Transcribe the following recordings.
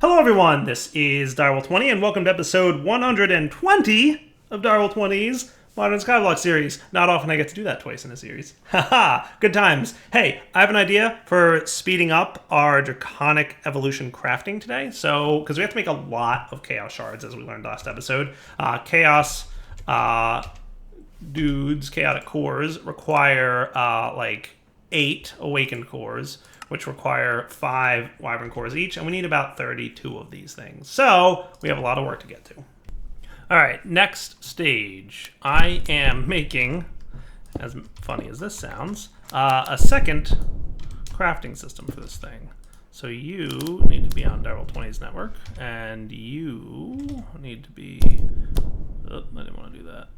Hello everyone, this is Ep120 and welcome to episode 120 of Ep120's Modern Skyblock series. Not often I get to do that twice in a series. Haha, good times. Hey, I have an idea for speeding up our Draconic evolution crafting today. So, because we have to make a lot of chaos shards as we learned last episode. Chaos dudes, chaotic cores, require like 8 awakened cores, which require 5 wyvern cores each, and we need about 32 of these things. So we have a lot of work to get to. All right, next stage. I am making, as funny as this sounds, a second crafting system for this thing. So you need to be on Ep120's network, and you need to be... Oh, I didn't want to do that.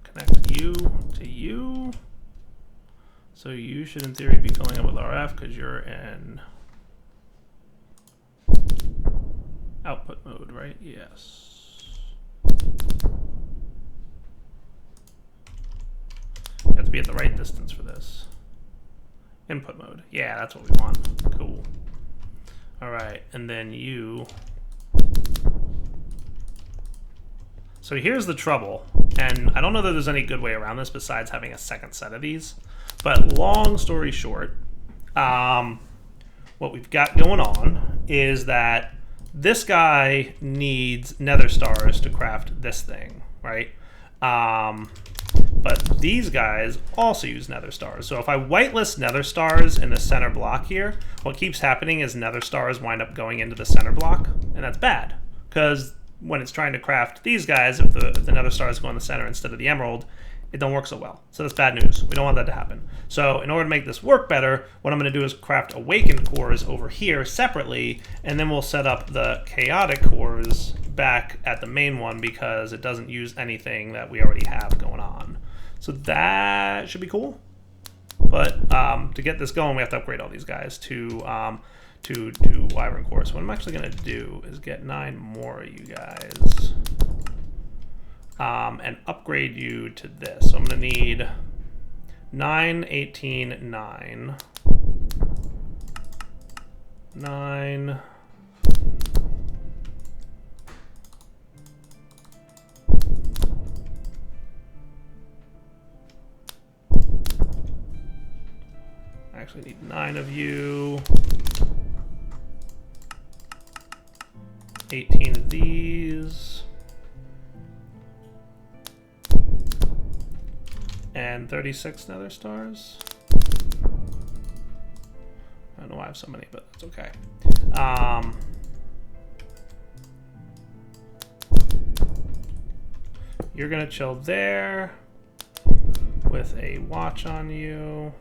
Connect you to you. So you should, in theory, be filling up with RF because you're in output mode, right? Yes. You have to be at the right distance for this. Input mode. Yeah, that's what we want. Cool. All right, and then you... So here's the trouble, and I don't know that there's any good way around this besides having a second set of these. But long story short, what we've got going on is that this guy needs nether stars to craft this thing, right? But these guys also use nether stars. So if I whitelist nether stars in the center block here, what keeps happening is nether stars wind up going into the center block, and that's bad. Because when it's trying to craft these guys, if the nether stars go in the center instead of the emerald, it don't work so well. So that's bad news. We don't want that to happen. So in order to make this work better, what I'm going to do is craft awakened cores over here separately, and then we'll set up the chaotic cores back at the main one because it doesn't use anything that we already have going on. So that should be cool. But to get this going, we have to upgrade all these guys to wyvern cores. So what I'm actually going to do is get 9 more of you guys. And upgrade you to this. So I'm going to need 9, 18, 9. 9. I actually need 9 of you. 18 of these. And 36 nether stars. I don't know why I have so many, but that's okay. You're gonna chill there with a watch on you.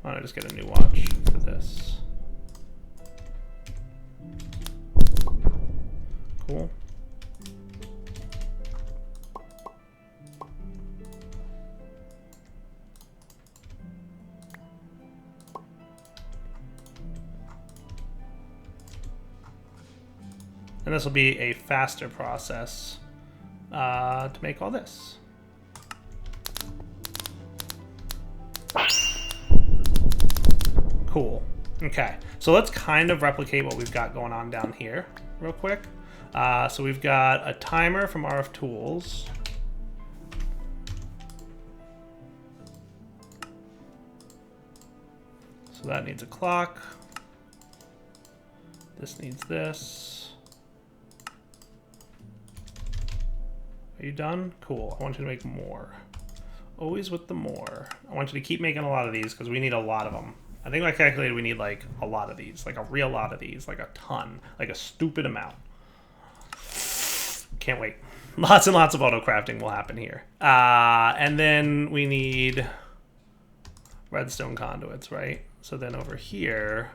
Why don't I just get a new watch for this? Cool. And this will be a faster process to make all this. Cool. Okay, so let's kind of replicate what we've got going on down here real quick. So we've got a timer from RF Tools. So that needs a clock. This needs this. Are you done? Cool. I want you to make more. Always with the more. I want you to keep making a lot of these because we need a lot of them. I think I calculated we need like a lot of these, like a real lot of these, like a ton, like a stupid amount. Can't wait. Lots and lots of auto crafting will happen here. And then we need redstone conduits, right? So then over here,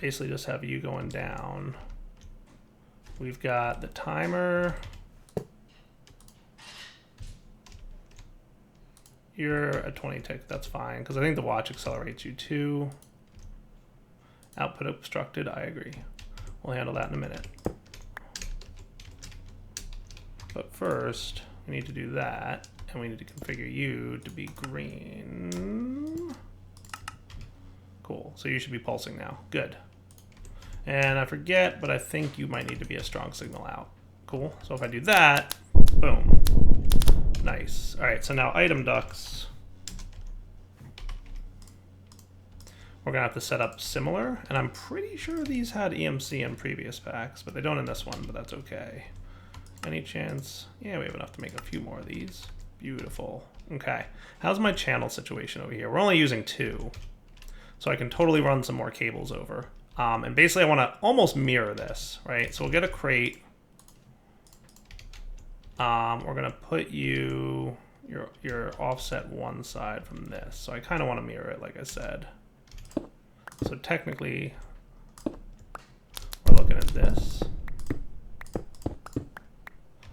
basically just have you going down. We've got the timer. You're a 20 tick, that's fine, because I think the watch accelerates you too. Output obstructed, I agree. We'll handle that in a minute. But first, we need to do that, and we need to configure you to be green. Cool. So you should be pulsing now. Good. And I forget, but I think you might need to be a strong signal out. Cool. So if I do that, boom. Nice. All right, so now item ducts. We're going to have to set up similar, and I'm pretty sure these had EMC in previous packs, but they don't in this one, but that's okay. Any chance? Yeah, we have enough to make a few more of these. Beautiful. Okay. How's my channel situation over here? We're only using 2, so I can totally run some more cables over. And basically I want to almost mirror this, right? So we'll get a crate. We're going to put your offset one side from this. So I kind of want to mirror it, like I said. So technically, we're looking at this.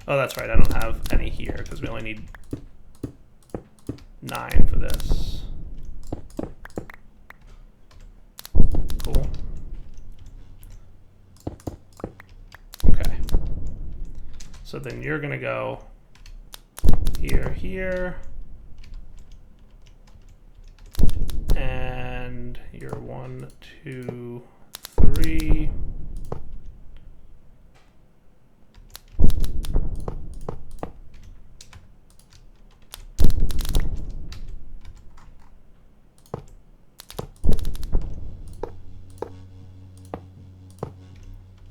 Oh, that's right. I don't have any here because we only need 9 for this. Cool. Okay. So then you're going to go here, here. And you're 1, 2, 3.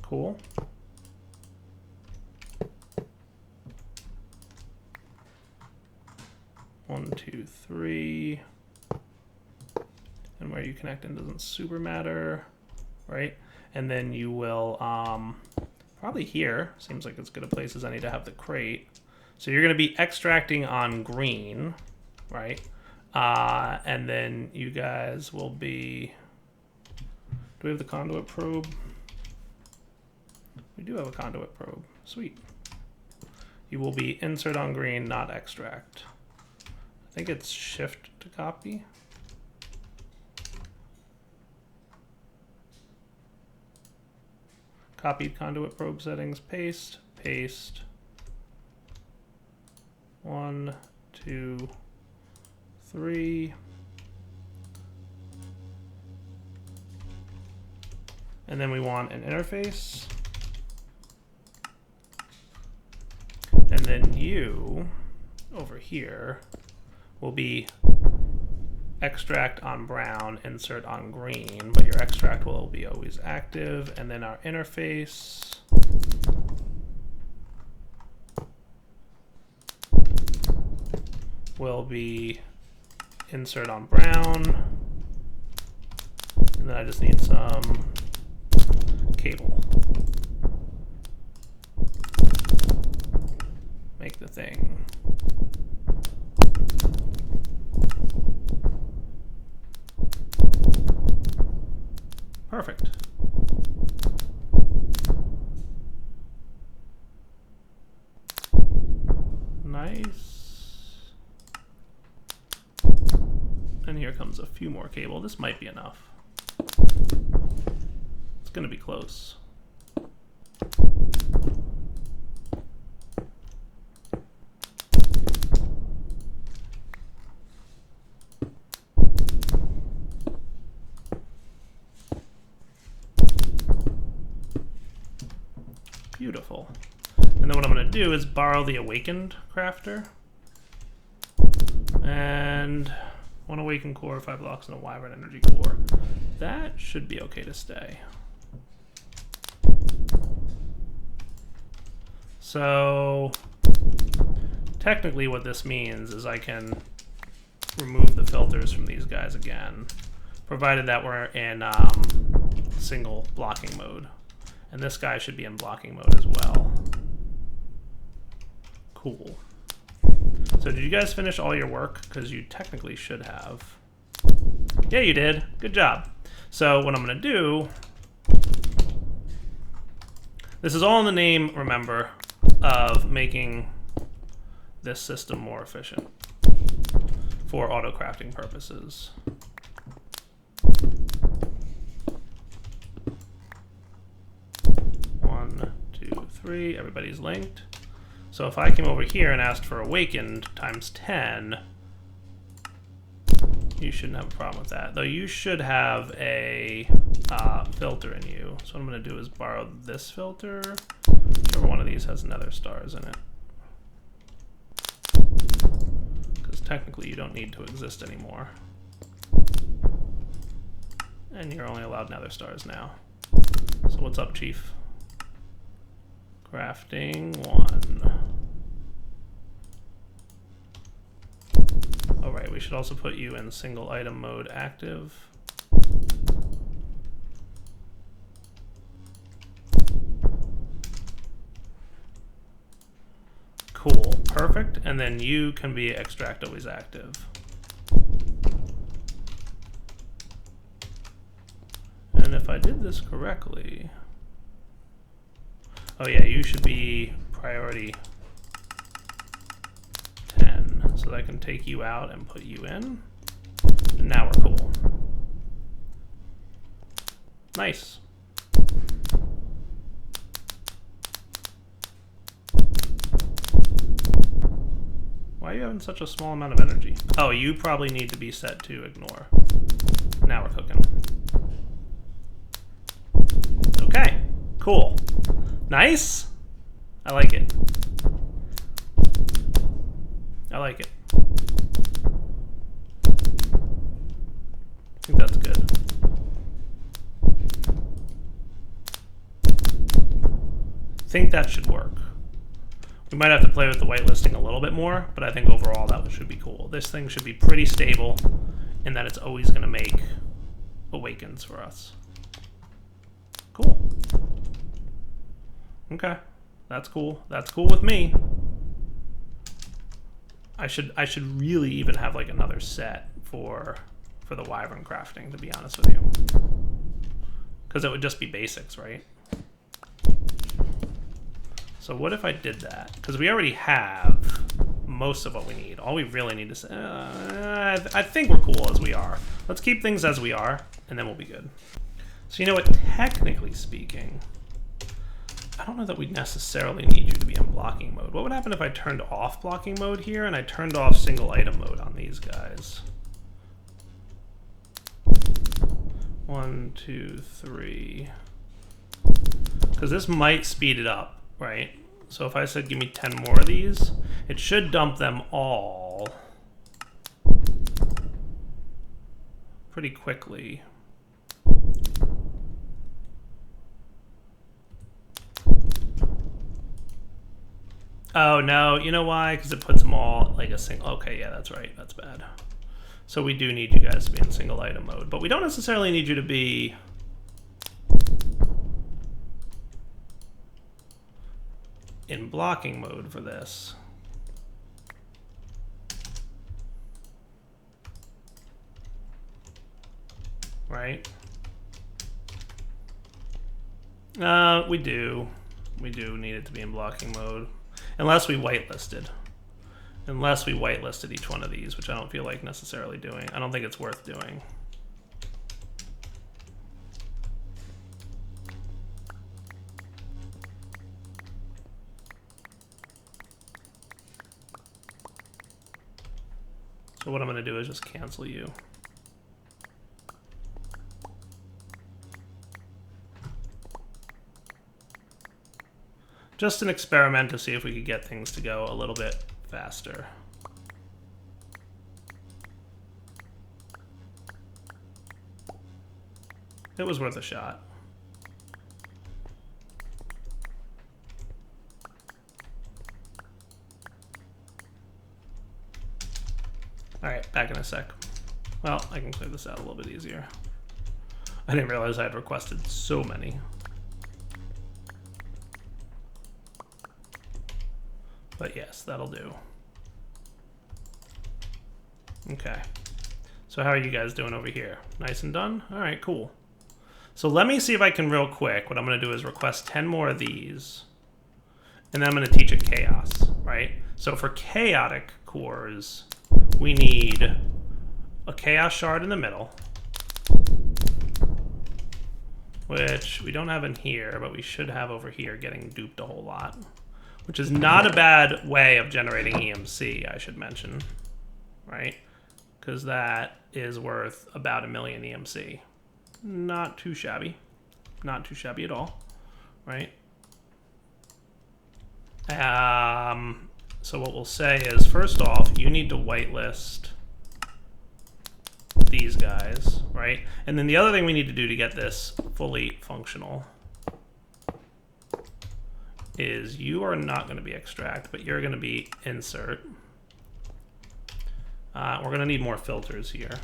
Cool. One, two, three. And where you connect in doesn't super matter, right? And then you will probably here, seems like as good a place as any to have the crate. So you're going to be extracting on green, right? And then you guys will be, do we have the conduit probe? We do have a conduit probe. Sweet. You will be insert on green, not extract. I think it's shift to copy. Copied conduit probe settings, paste, paste. 1, 2, 3. And then we want an interface. And then you, over here, will be extract on brown, insert on green, but your extract will be always active. And then our interface will be insert on brown. And then I just need some cable. Make the thing. Perfect. Nice. And here comes a few more cable. This might be enough. It's going to be close. Beautiful. And then what I'm going to do is borrow the Awakened Crafter. And 1 Awakened Core, 5 blocks, and a Wyvern Energy Core. That should be okay to stay. So technically what this means is I can remove the filters from these guys again, provided that we're in single blocking mode. And this guy should be in blocking mode as well. Cool. So did you guys finish all your work? Because you technically should have. Yeah, you did. Good job. So what I'm going to do, this is all in the name, remember, of making this system more efficient for auto crafting purposes. One, two, three. Everybody's linked. So if I came over here and asked for Awakened times 10, You shouldn't have a problem with that. Though you should have a filter in you. So what I'm going to do is borrow this filter. Whichever one of these has nether stars in it. Because technically you don't need to exist anymore. And you're only allowed nether stars now. So what's up, Chief? Crafting 1. Oh, right, we should also put you in single item mode active. Cool, perfect. And then you can be extract always active. And if I did this correctly, oh yeah, you should be priority 10, so that I can take you out and put you in. And now we're cool. Nice. Why are you having such a small amount of energy? Oh, you probably need to be set to ignore. Now we're cooking. Okay, cool. Nice. I like it. I like it. I think that's good. I think that should work. We might have to play with the whitelisting a little bit more, but I think overall that should be cool. This thing should be pretty stable in that it's always going to make awakens for us. Cool. Okay, that's cool. That's cool with me. I should really even have like another set for the wyvern crafting, to be honest with you, because it would just be basics, right? So what if I did that? Because we already have most of what we need. All we really need is I think we're cool as we are. Let's keep things as we are, and then we'll be good. So you know what? Technically speaking, I don't know that we necessarily need you to be in blocking mode. What would happen if I turned off blocking mode here and I turned off single item mode on these guys? 1, 2, 3. Because this might speed it up, right? So if I said give me 10 more of these, it should dump them all pretty quickly. Oh no, you know why? Because it puts them all like a single. Okay, yeah, that's right. That's bad. So we do need you guys to be in single item mode, but we don't necessarily need you to be in blocking mode for this. Right? We do. We do need it to be in blocking mode. Unless we whitelisted. Unless we whitelisted each one of these, which I don't feel like necessarily doing. I don't think it's worth doing. So what I'm going to do is just cancel you. Just an experiment to see if we could get things to go a little bit faster. It was worth a shot. All right, back in a sec. Well, I can clear this out a little bit easier. I didn't realize I had requested so many. But yes, that'll do. Okay. So how are you guys doing over here? Nice and done? All right, cool. So let me see if I can real quick. What I'm going to do is request 10 more of these. And then I'm going to teach it chaos, right? So for chaotic cores, we need a chaos shard in the middle, which we don't have in here, but we should have over here getting duped a whole lot. Which is not a bad way of generating EMC, I should mention, right? because that is worth about 1 million EMC. Not too shabby. Not too shabby at all, right? So what we'll say is, first off, you need to whitelist these guys, right? And then the other thing we need to do to get this fully functional is you are not going to be extract, but you're going to be insert. We're going to need more filters here.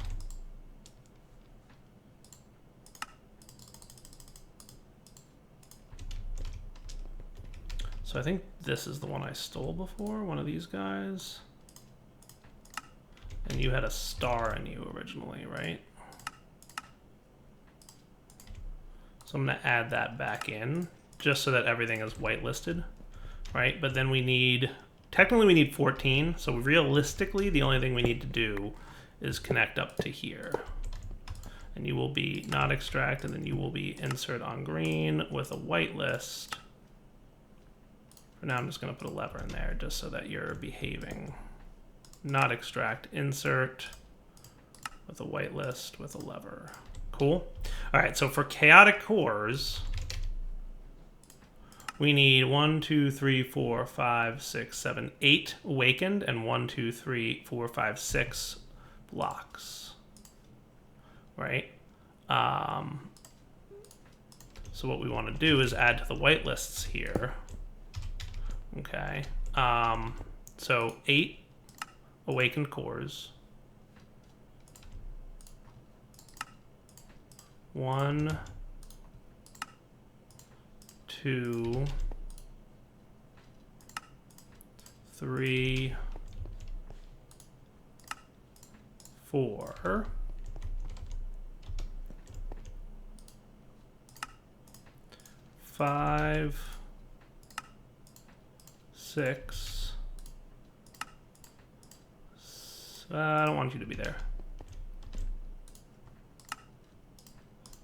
So I think this is the one I stole before, one of these guys. And you had a star in you originally, right? So I'm going to add that back in just so that everything is whitelisted, right? But then we need, technically we need 14. So realistically, the only thing we need to do is connect up to here. And you will be not extract, and then you will be insert on green with a whitelist. For now, I'm just going to put a lever in there just so that you're behaving. Not extract, insert with a whitelist with a lever. Cool. All right, so for chaotic cores, we need 1, 2, 3, 4, 5, 6, 7, 8 awakened, and 1, 2, 3, 4, 5, 6 blocks. Right? So what we want to do is add to the whitelists here. Okay. So 8 awakened cores. 1, 2, 3, 4. 5, 6. I don't want you to be there.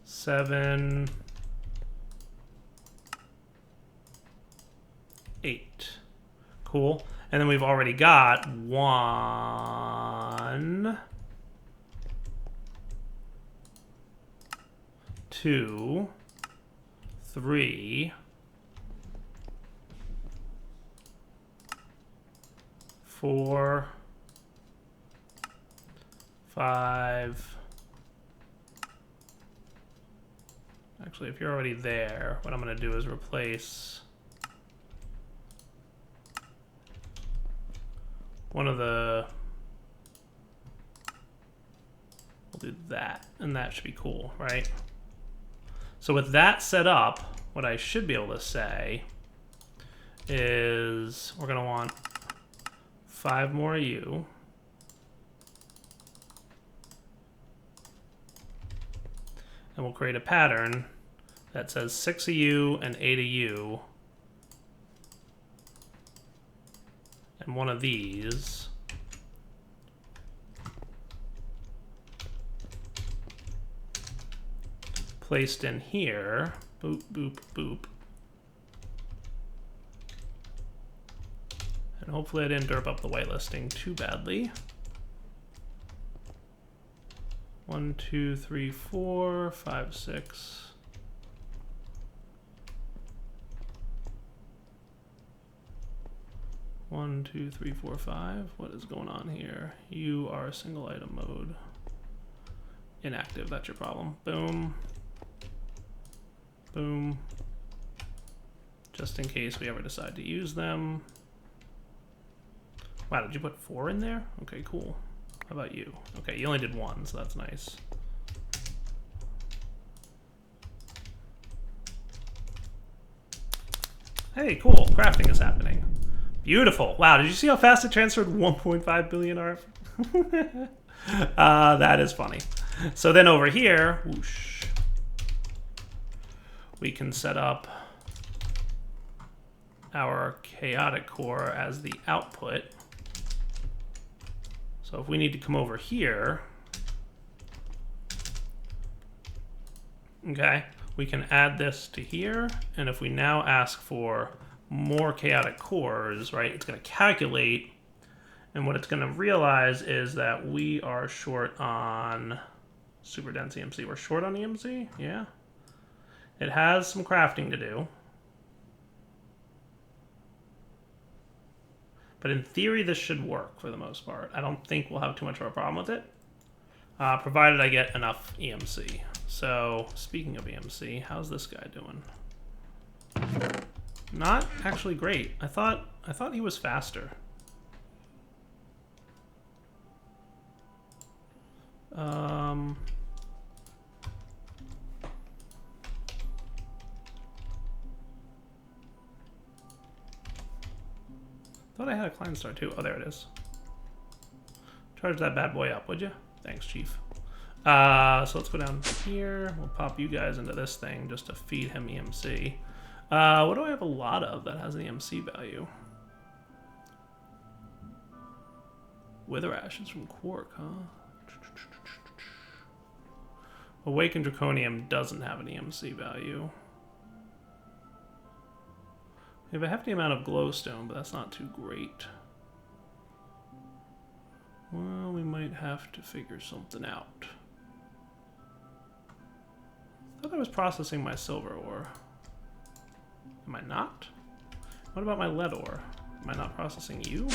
7, 8. Cool. And then we've already got 1, 2, 3, 4, 5. Actually, if you're already there, what I'm going to do is replace one of the, we'll do that, and that should be cool, right? So with that set up, what I should be able to say is we're going to want 5 more of you. And we'll create a pattern that says 6 of you and 8 of you. And one of these. Placed in here. Boop, boop, boop. And hopefully I didn't derp up the whitelisting too badly. 1, 2, 3, 4, 5, 6. One, 2, 3, 4, 5. What is going on here? You are single item mode. Inactive, that's your problem. Boom. Boom. Just in case we ever decide to use them. Wow, did you put 4 in there? Okay, cool. How about you? Okay, you only did 1, so that's nice. Hey, cool. Crafting is happening. Beautiful. Wow, did you see how fast it transferred 1.5 billion RF? That is funny. So then over here, whoosh, we can set up our chaotic core as the output. So if we need to come over here, okay, we can add this to here. And if we now ask for more chaotic cores, right, it's going to calculate And what it's going to realize is that we are short on super dense EMC. We're short on EMC? Yeah. It has some crafting to do. But in theory, this should work for the most part. I don't think we'll have too much of a problem with it, provided I get enough EMC. So, speaking of EMC, how's this guy doing? Not actually great. I thought he was faster. Thought I had a Klein Star too. Oh, there it is. Charge that bad boy up, would you? Thanks, Chief. So let's go down here. We'll pop you guys into this thing just to feed him EMC. What do I have a lot of that has an EMC value? Wither Ashes from Quark, huh? Awakened Draconium doesn't have an EMC value. We have a hefty amount of glowstone, but that's not too great. Well, we might have to figure something out. I thought I was processing my silver ore. Am I not? What about my lead ore? Am I not processing you?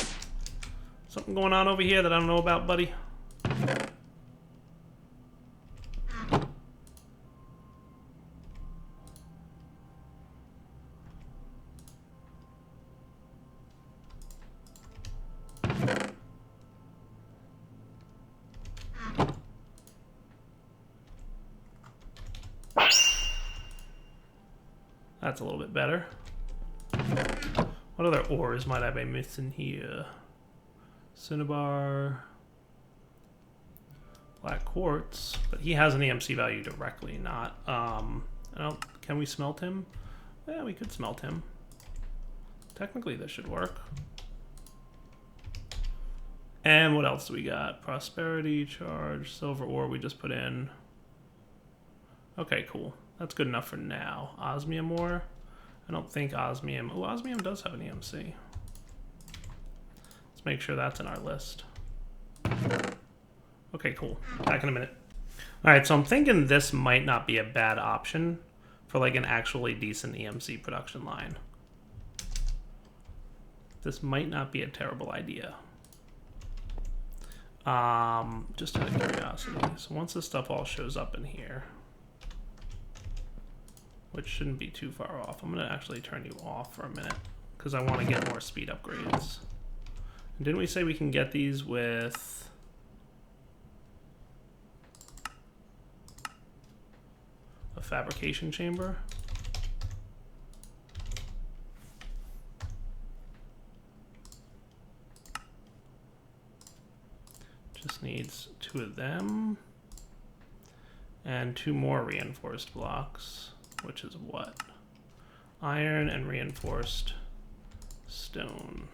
Something going on over here that I don't know about, buddy? That's a little bit better. What other ores might I be missing here? Cinnabar, black quartz, but he has an EMC value directly, not. Can we smelt him? Yeah, we could smelt him. Technically, this should work. And what else do we got? Prosperity, charge, silver ore we just put in. Okay, cool. That's good enough for now. Osmium ore? I don't think osmium... Oh, osmium does have an EMC. Let's make sure that's in our list. Okay, cool. Back in a minute. Alright, so I'm thinking this might not be a bad option for like an actually decent EMC production line. This might not be a terrible idea. Just out of curiosity. So once this stuff all shows up in here, which shouldn't be too far off. I'm going to actually turn you off for a minute because I want to get more speed upgrades. And didn't we say we can get these with a fabrication chamber? Just needs 2 of them and 2 more reinforced blocks. Which is what? Iron and reinforced stone.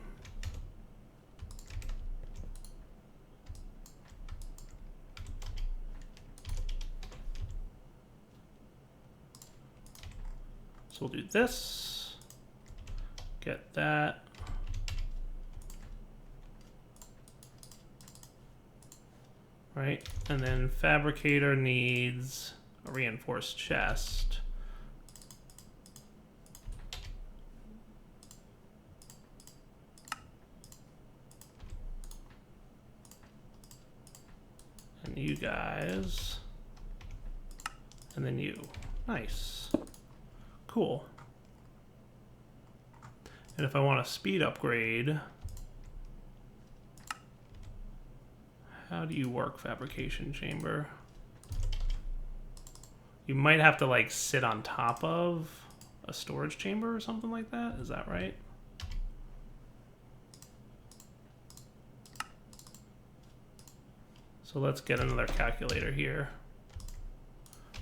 So we'll do this. Get that. Right, and then fabricator needs a reinforced chest. And you guys, and then you. Nice. Cool. And if I want a speed upgrade, how do you work Fabrication Chamber? You might have to like sit on top of a storage chamber or something like that. Is that right? So let's get another calculator here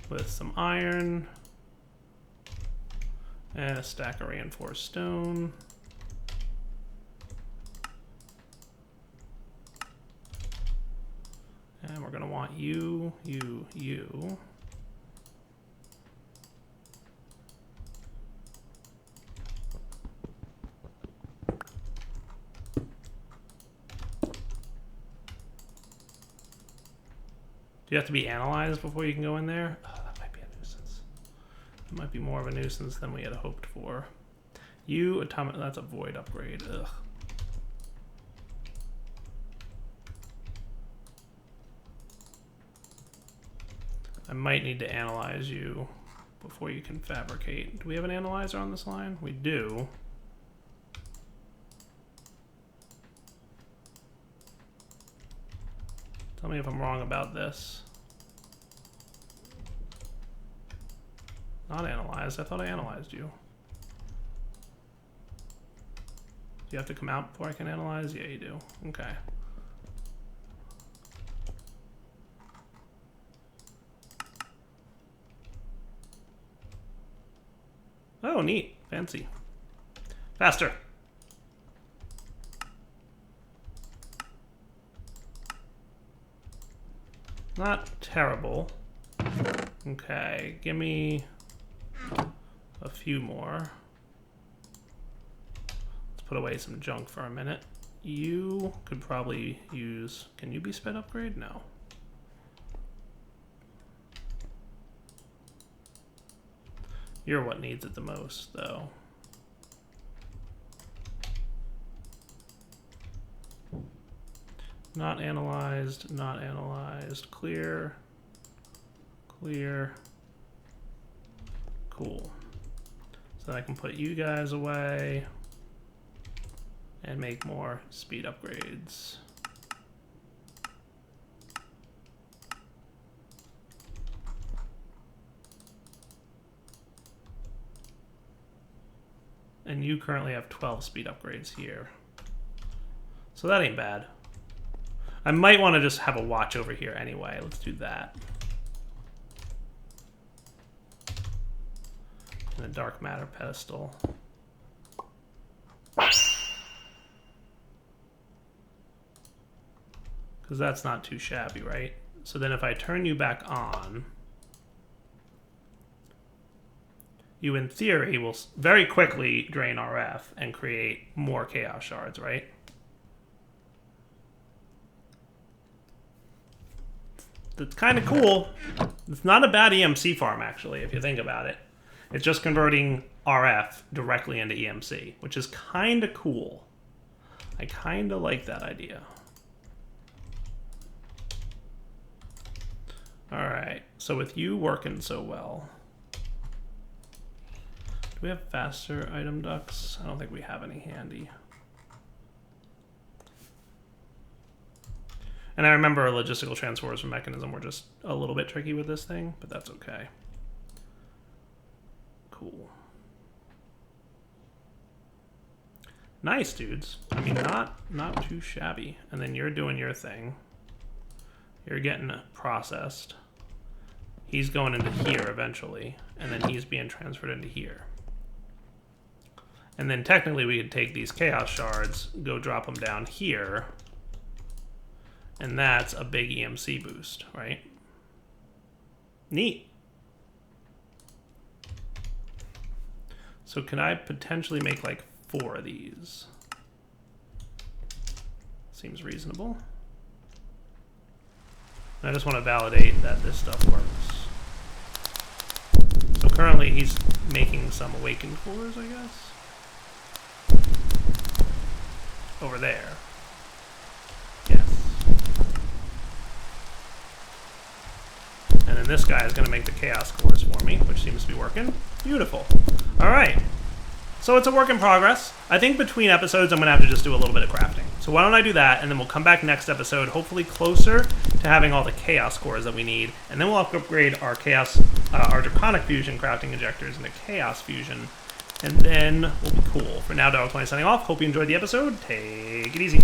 with some iron and a stack of reinforced stone. And we're going to want you, you, you. Do you have to be analyzed before you can go in there? Oh, that might be a nuisance. It might be more of a nuisance than we had hoped for. You atomic, that's a void upgrade. Ugh. I might need to analyze you before you can fabricate. Do we have an analyzer on this line? We do. Tell me if I'm wrong about this. Not analyzed. I thought I analyzed you. Do you have to come out before I can analyze? Yeah, you do. Okay. Oh, neat. Fancy. Faster. Not terrible. Okay, give me a few more. Let's put away some junk for a minute. You could probably use... Can you be sped upgrade? No. You're what needs it the most, though. Not analyzed, not analyzed. Clear. Clear. Cool. So I can put you guys away and make more speed upgrades. And you currently have 12 speed upgrades here. So that ain't bad. I might want to just have a watch over here anyway. Let's do that. And a dark matter pedestal. Because that's not too shabby, right? So then if I turn you back on, you in theory will very quickly drain RF and create more chaos shards, right? That's kind of cool. It's not a bad EMC farm, actually, if you think about it. It's just converting RF directly into EMC, which is kind of cool. I kind of like that idea. All right, so with you working so well, do we have faster item ducts? I don't think we have any handy. And I remember a logistical transfers mechanism were just a little bit tricky with this thing, but that's okay. Cool. Nice, dudes. I mean, not too shabby. And then you're doing your thing. You're getting processed. He's going into here eventually, and then he's being transferred into here. And then technically we could take these chaos shards, go drop them down here, and that's a big EMC boost, right? Neat. So can I potentially make like 4 of these? Seems reasonable. I just want to validate that this stuff works. So currently he's making some awakened cores, I guess. Over there. Yes. And then this guy is going to make the chaos cores for me, which seems to be working. Beautiful. All right. So it's a work in progress. I think between episodes, I'm going to have to just do a little bit of crafting. So why don't I do that, and then we'll come back next episode, hopefully closer to having all the chaos cores that we need, and then we'll upgrade our our Draconic fusion crafting injectors into chaos fusion, and then we'll be cool. For now, Dog20 signing off. Hope you enjoyed the episode. Take it easy.